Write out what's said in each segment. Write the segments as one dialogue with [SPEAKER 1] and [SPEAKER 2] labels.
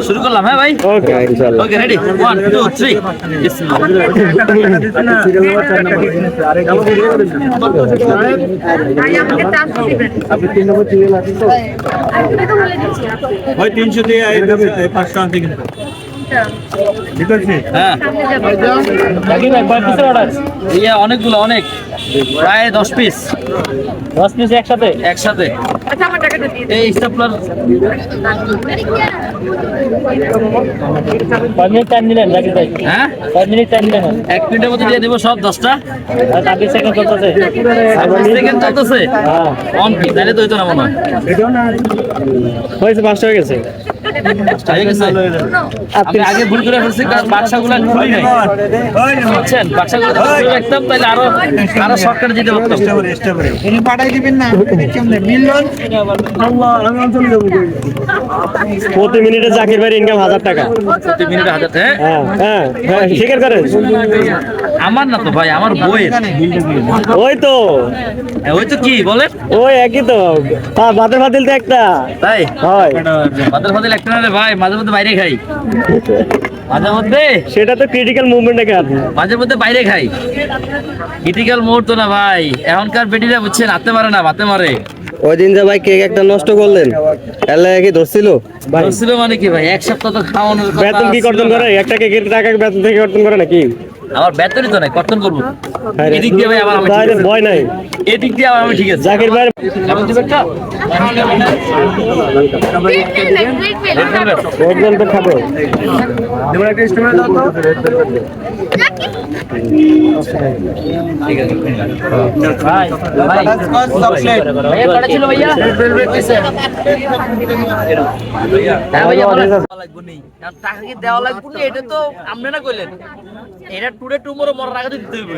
[SPEAKER 1] শুরু করলাম হ্যাঁ ভাই
[SPEAKER 2] ওকে ইনশাআল্লাহ
[SPEAKER 1] ওকে রেডি 1 2 3
[SPEAKER 3] আপনি 3 নম্বর সিরিয়াল আছেন তো ভাই 300 দিয়ে 500 আনতে কিন্তু ঠিক আছে
[SPEAKER 1] হ্যাঁ
[SPEAKER 2] বাকি ভাই কয় পিসের অর্ডার
[SPEAKER 1] ইয়া অনেকগুলো অনেক প্রায় 10 পিস
[SPEAKER 2] 10 পিস একসাথে
[SPEAKER 1] একসাথে এই স্টেপলার
[SPEAKER 2] 5 মিনিট টাইম নিলেন জাকির ভাই
[SPEAKER 1] হ্যাঁ
[SPEAKER 2] 5 মিনিট টাইম নিলেন
[SPEAKER 1] 1 মিনিটের মধ্যে দিয়ে দেব সব 10টা
[SPEAKER 2] আর 20 সেকেন্ড চলতেছে
[SPEAKER 1] 20 সেকেন্ড চলতেছে
[SPEAKER 2] হ্যাঁ
[SPEAKER 1] অন কি তাহলে তো হইতো না মনে হয়
[SPEAKER 3] এটাও না
[SPEAKER 2] হয়েছে 5টা হয়ে গেছে
[SPEAKER 1] হয়ে গেছে আমি আগে ভুল করে ফেলছি কারণ বাক্সাগুলো খুলি নাই বুঝছেন বাক্সাগুলো খুলে রাখতাম তাহলে আরো শর্টকাট যেতে পারতাম
[SPEAKER 3] উনি পাঠাই দিবেন না কেমনে মিলন আল্লাহ আমি চলে যাব
[SPEAKER 2] প্রতি মিনিটে জাকির ভাইয়ের ইনকাম 1000 টাকা
[SPEAKER 1] প্রতি মিনিটে 1000 টাকা
[SPEAKER 2] হ্যাঁ হ্যাঁ হ্যাঁ স্বীকার করেন
[SPEAKER 1] আমার না তো ভাই আমার বইয়ের
[SPEAKER 2] ওই তো
[SPEAKER 1] ওই তো কি বলেন
[SPEAKER 2] ওই একই তো বাদের বাতিল তো একটা
[SPEAKER 1] তাই
[SPEAKER 2] হয়
[SPEAKER 1] মাঝে মধ্যে একটা না রে ভাই মাঝে মধ্যে বাইরে খাই মাঝে মধ্যে
[SPEAKER 2] সেটা তো ক্রিটিক্যাল মুভমেন্ট নাকি আপনি
[SPEAKER 1] মাঝে মধ্যে বাইরে খাই ক্রিটিক্যাল মুহূর্ত না ভাই এখনকার বেটিরা বুঝছেন হাতে মারে না ভাতে মারে
[SPEAKER 4] ওই দিন যে ভাই কেক একটা নষ্ট করলেন এলা কি ধরছিল
[SPEAKER 1] ধরছিল মানে কি ভাই এক সপ্তাহ তো খাওয়ানোর কথা
[SPEAKER 2] বেতন কি কর্তন করে একটা কেকের টাকা বেতন থেকে কর্তন করে নাকি
[SPEAKER 1] আমার বেতনই তো নাই কর্তন করবো
[SPEAKER 2] আরে,
[SPEAKER 1] এদিক দিয়ে ভাই আবার আমি ঠিক
[SPEAKER 2] তাহলে
[SPEAKER 1] আছে।
[SPEAKER 2] ভয় নাই
[SPEAKER 1] এদিক দিয়ে আবার আমি ঠিক আছে
[SPEAKER 2] জাকির ভাই
[SPEAKER 1] কেমন দিবে একটা
[SPEAKER 2] একজন তো খাবো
[SPEAKER 3] তোমার একটা স্টিমার দাও তো
[SPEAKER 1] ঠিক আছে ভাই ভাই ভাইয়া কটা ছিল ভাইয়া হ্যাঁ ভাইয়া বলেন। দেওয়া লাগবে নি। কারণ টাকা কি দেওয়া লাগবে নি, এটা তো আপনি না কইলেন এটা টুডে টুমোরো মরার আগে তো দিতে হইবে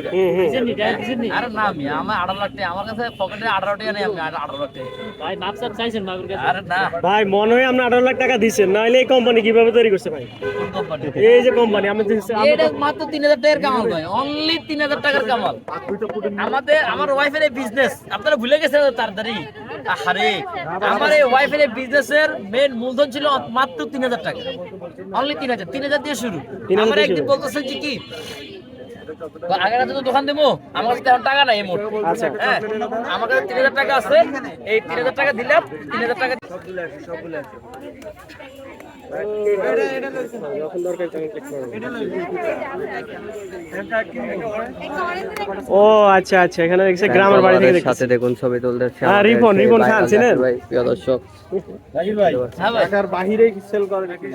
[SPEAKER 1] আরে না আমি আমার 18 লাখ টাকা আমার কাছে পকেটে 18 টাকা নেই আমি 18 লাখ টাকা
[SPEAKER 2] ভাই মাপ সাপ চাইছেন মাপের কাছে
[SPEAKER 1] আরে না
[SPEAKER 2] ভাই মনে হয় আপনি 18 লাখ টাকা দিচ্ছেন নাহলে এই কোম্পানি কিভাবে তৈরি করছে ভাই
[SPEAKER 1] কোন কোম্পানি
[SPEAKER 2] এই যে কোম্পানি আমি
[SPEAKER 1] এটা মাত্র 3000 টাকার কামাল ভাই অনলি 3000 টাকার কামাল আমার ওয়াইফের এই বিজনেস আপনারা ভুলে গেছেন তো তাড়াতাড়ি আরে আমার এই ওয়াইফের এই বিজনেসের মেইন মূলধন ছিল মাত্র 3000 টাকা অনলি 3000 দিয়ে শুরু
[SPEAKER 2] 3000
[SPEAKER 1] আমার
[SPEAKER 2] দিয়ে
[SPEAKER 1] একদিন
[SPEAKER 2] শুরু।
[SPEAKER 1] বলতেছেন যে কি আগের রাতে তো দোকান দেবো আমার কাছে এখন টাকা নাই এই মোট
[SPEAKER 2] আচ্ছা।
[SPEAKER 1] হ্যাঁ আমার কাছে 3000 টাকা আছে এই 3000 টাকা দিলাম 3000 টাকা
[SPEAKER 2] ও আচ্ছা আচ্ছা এখানে দেখছে গ্রামের বাড়ি থেকে
[SPEAKER 4] সাথে
[SPEAKER 2] দেখছে
[SPEAKER 4] দেখুন ছবি তুলতে
[SPEAKER 2] হ্যাঁ, রিপন খান ছিলেন
[SPEAKER 4] ভাই প্রিয় দর্শক
[SPEAKER 3] জাকির ভাই
[SPEAKER 1] হ্যাঁ ভাই
[SPEAKER 3] ঢাকার বাহিরে সেল করে নাকি